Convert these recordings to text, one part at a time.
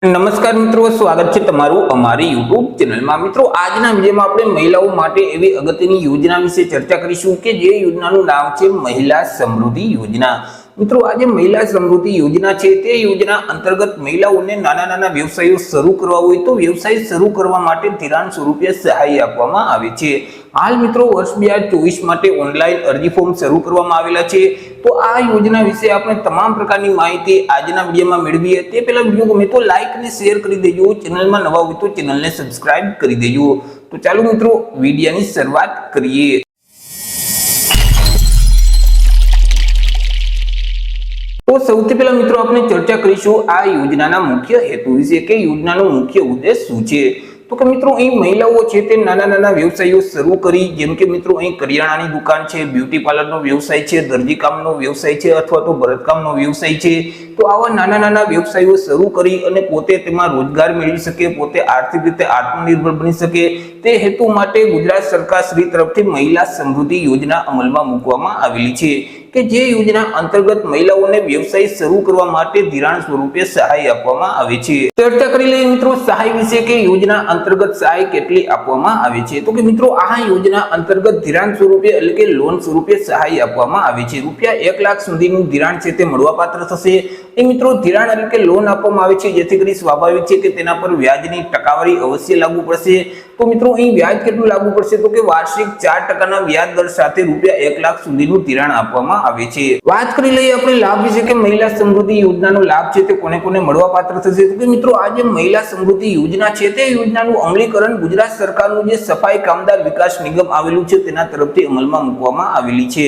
નમસ્કાર મિત્રો, સ્વાગત છે તમારું અમારી YouTube ચેનલમાં। મિત્રો, આજના વિડીયોમાં આપણે મહિલાઓ માટે એવી અગત્યની યોજના વિશે ચર્ચા કરીશું કે જે યોજનાનું નામ છે મહિલા સમૃદ્ધિ યોજના। મિત્રો, આ જે મહિલા સમૃદ્ધિ યોજના છે તે યોજના અંતર્ગત મહિલાઓને નાના નાના વ્યવસાયો શરૂ કરવા હોય તો વ્યવસાય શરૂ કરવા માટે ધિરાણ સ્વરૂપે સહાય આપવામાં આવે છે। હાલ મિત્રો, વર્ષ 2024 માટે ઓનલાઈન અરજી ફોર્મ શરૂ કરવામાં આવેલા છે। તો આ યોજના વિશે આપણે તમામ પ્રકારની માહિતી આજના વિડીયોમાં મેળવીએ તે પહેલા વિડીયો ગમે તો લાઈક અને શેર કરી દેજો, ચેનલમાં નવા હોય તો ચેનલને સબસ્ક્રાઇબ કરી દેજો। તો ચાલો મિત્રો, વિડીયોની શરૂઆત કરીએ। તો સૌથી પહેલા મિત્રો આપણે ચર્ચા કરીશું આ યોજનાના મુખ્ય હેતુ વિશે કે યોજનાનો મુખ્ય ઉદ્દેશ શું છે। તો કે મિત્રો, અહીં મહિલાઓ છે તે નાના નાના વ્યવસાયો શરૂ કરી, જેમ કે મિત્રો અહીં કરિયાણાની દુકાન છે, બ્યુટી પાર્લરનો વ્યવસાય છે, દરજી કામનો વ્યવસાય છે અથવા તો ભરતકામનો વ્યવસાય છે। તો આવા નાના નાના વ્યવસાયો શરૂ કરી અને પોતે તેમાં રોજગાર મેળવી શકે, પોતે આર્થિક રીતે આત્મનિર્ભર બની શકે તે હેતુ માટે ગુજરાત સરકાર શ્રી તરફથી મહિલા સમૃદ્ધિ યોજના અમલમાં મૂકવામાં આવેલી છે કે જે યોજના અંતર્ગત મહિલાઓને વ્યવસાય શરૂ કરવા માટે ધિરાણ સ્વરૂપે સહાય આપવામાં આવે છે। ચર્ચા કરી લઈએ મિત્રો સહાય વિશે કે યોજના અંતર્ગત સહાય કેટલી આપવામાં આવે છે। તો કે મિત્રો, આ યોજના અંતર્ગત ધિરાણ સ્વરૂપે એટલે કે લોન સ્વરૂપે સહાય આપવામાં આવે છે। રૂપિયા 1 લાખ સુધીનું ધિરાણ છે તે મળવાપાત્ર થશે। એ મિત્રો, ધિરાણ એટલે કે લોન આપવામાં આવે છે જેથી કરી સ્વાભાવિક છે કે તેના પર વ્યાજની ટકાવારી અવશ્ય લાગુ પડશે। તો મિત્રો, અહીં વ્યાજ કેટલું લાગુ પડશે તો કે વાર્ષિક 4% વ્યાજ દર સાથે રૂપિયા 1 લાખ સુધીનું ધિરાણ આપવામાં આવે છે। વાત કરી લઈએ આપણે લાભ વિશે કે મહિલા સમૃદ્ધિ યોજનાનો લાભ છે તે કોને કોને મળવાપાત્ર થશે। તો કે મિત્રો, આ જે મહિલા સમૃદ્ધિ યોજના છે તે યોજનાનું અમલીકરણ ગુજરાત સરકારનું જે સફાઈ કામદાર વિકાસ નિગમ આવેલું છે તેના તરફથી અમલમાં મૂકવામાં આવેલી છે,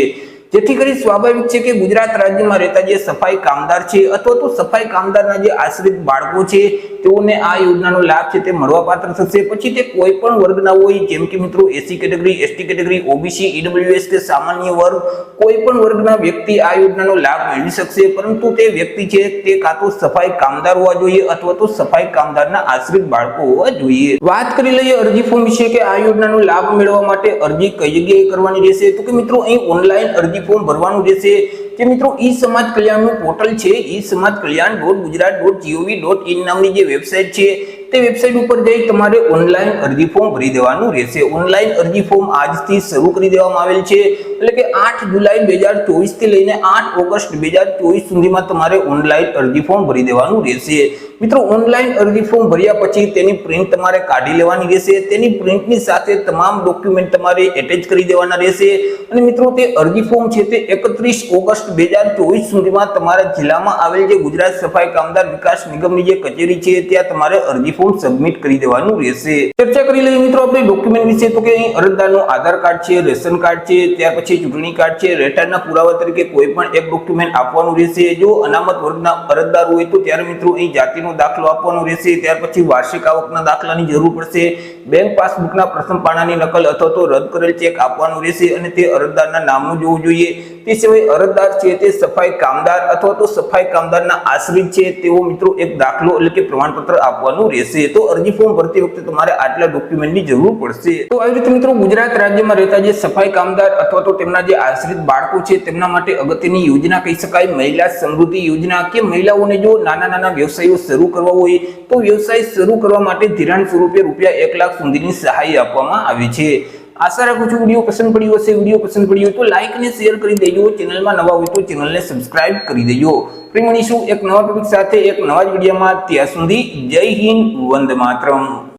જેથી કરી સ્વાભાવિક છે કે ગુજરાત રાજ્યમાં રહેતા જે સફાઈ કામદાર છે અથવા તો સફાઈ કામદારના જે આશ્રિત બાળકો છે તેઓને આ યોજનાનો લાભ છે તે મળવાપાત્ર થશે। પછી તે કોઈ પણ વર્ગના હોય, જેમ કે મિત્રો SC category, ST category, OBC, EWS કે સામાન્ય વર્ગ, કોઈ પણ વર્ગના વ્યક્તિ આ યોજનાનો લાભ મેળવી શકશે। પરંતુ તે વ્યક્તિ છે તે કાં તો સફાઈ કામદાર હોવા જોઈએ અથવા તો સફાઈ કામદારના આશ્રિત બાળકો હોવા જોઈએ। વાત કરી લઈએ અરજી ફોર્મ વિશે કે આ યોજનાનો લાભ મેળવવા માટે અરજી કઈ જગ્યાએ કરવાની રહેશે। તો કે મિત્રો, અહીં ઓનલાઈન અરજી ફોર્મ ભરવાનું રહેશે જે મિત્રો ઈ સમાજ કલ્યાણનું પોર્ટલ છે, ઈ સમાજ કલ્યાણ.ગુજરાત.gov.in નામની જે વેબસાઇટ છે તે વેબસાઇટ ઉપર જઈ તમારે ઓનલાઈન અરજી ફોર્મ ભરી દેવાનું રહેશે। ઓનલાઈન અરજી ફોર્મ આજથી શરૂ કરી દેવામાં આવેલ છે, એટલે કે 8 જુલાઈ 2024 થી લઈને 8 ઓગસ્ટ 2024 સુધીમાં તમારે ઓનલાઈન અરજી ફોર્મ ભરી દેવાનું રહેશે। મિત્રો, ઓનલાઈન અરજી ફોર્મ ભર્યા પછી તેની પ્રિન્ટ તમારે કાઢી લેવાની રહેશે। તેની પ્રિન્ટની સાથે તમામ ડોક્યુમેન્ટ તમારે એટેચ કરી દેવાના રહેશે। અને મિત્રો, તે અરજી ફોર્મ છે તે 31 ઓગસ્ટ 2024 સુધીમાં તમારા જિલ્લામાં આવેલ જે ગુજરાત સફાઈ કામદાર વિકાસ નિગમની જે કચેરી છે ત્યાં તમારે અરજી ફોર્મ સબમિટ કરી દેવાનું રહેશે। ચર્ચા કરી લઈએ મિત્રો આપણે ડોક્યુમેન્ટ વિશે। તો કે અહીં અરજદારનું આધાર કાર્ડ છે, રેશન કાર્ડ છે, ત્યાર પછી ચૂંટણી કાર્ડ છે, રહેઠાણના પુરાવા તરીકે કોઈ પણ એક ડોક્યુમેન્ટ આપવાનું રહેશે। જો અનામત વર્ગના અરજદાર હોય તો ત્યારે મિત્રો અહીં જાતિનો દાખલો આપવાનો રહેશે। ત્યાર પછી વાર્ષિક આવકના દાખલાની જરૂર પડશે, બેંક પાસબુકના પ્રથમ પાનાની નકલ અથવા તો રદ કરેલ ચેક આપવાનું રહેશે અને તે અરજદારના નામનું જોવું જોઈએ। તે સિવાય અરજદાર છે તે સફાઈ કામદાર અથવા તો સફાઈ કામદારના આશ્રિત છે તેવો મિત્રો એક દાખલો એટલે કે પ્રમાણપત્ર આપવાનું રહેશે। તો અરજી ફોર્મ ભરતી વખતે તમારે આટલા ડોક્યુમેન્ટની જરૂર પડશે। તો આવી રીતે મિત્રો ગુજરાત રાજ્યમાં રહેતા જે સફાઈ કામદાર અથવા તો તેમના જે આશ્રિત બાળકો છે તેમના માટે અગત્યની યોજના કહી શકાય મહિલા સમૃદ્ધિ યોજના, કે મહિલાઓને જો નાના નાના વ્યવસાયો શરૂ કરવા હોય તો વ્યવસાય શરૂ કરવા માટે ધિરાણ સ્વરૂપે રૂપિયા 1 લાખ સુધીની સહાય આપવામાં આવી છે। આશા રાખું છું વિડીયો પસંદ પડ્યો હશે। વિડીયો પસંદ પડ્યો તો લાઈક અને શેર કરી દેજો, ચેનલમાં નવા હોય તો ચેનલને સબસ્ક્રાઇબ કરી દેજો। ફરી મળીશું એક નવા ટોપિક સાથે એક નવા જ વિડીયોમાં। ત્યાં સુધી જય હિન્દ, વંદે માતરમ।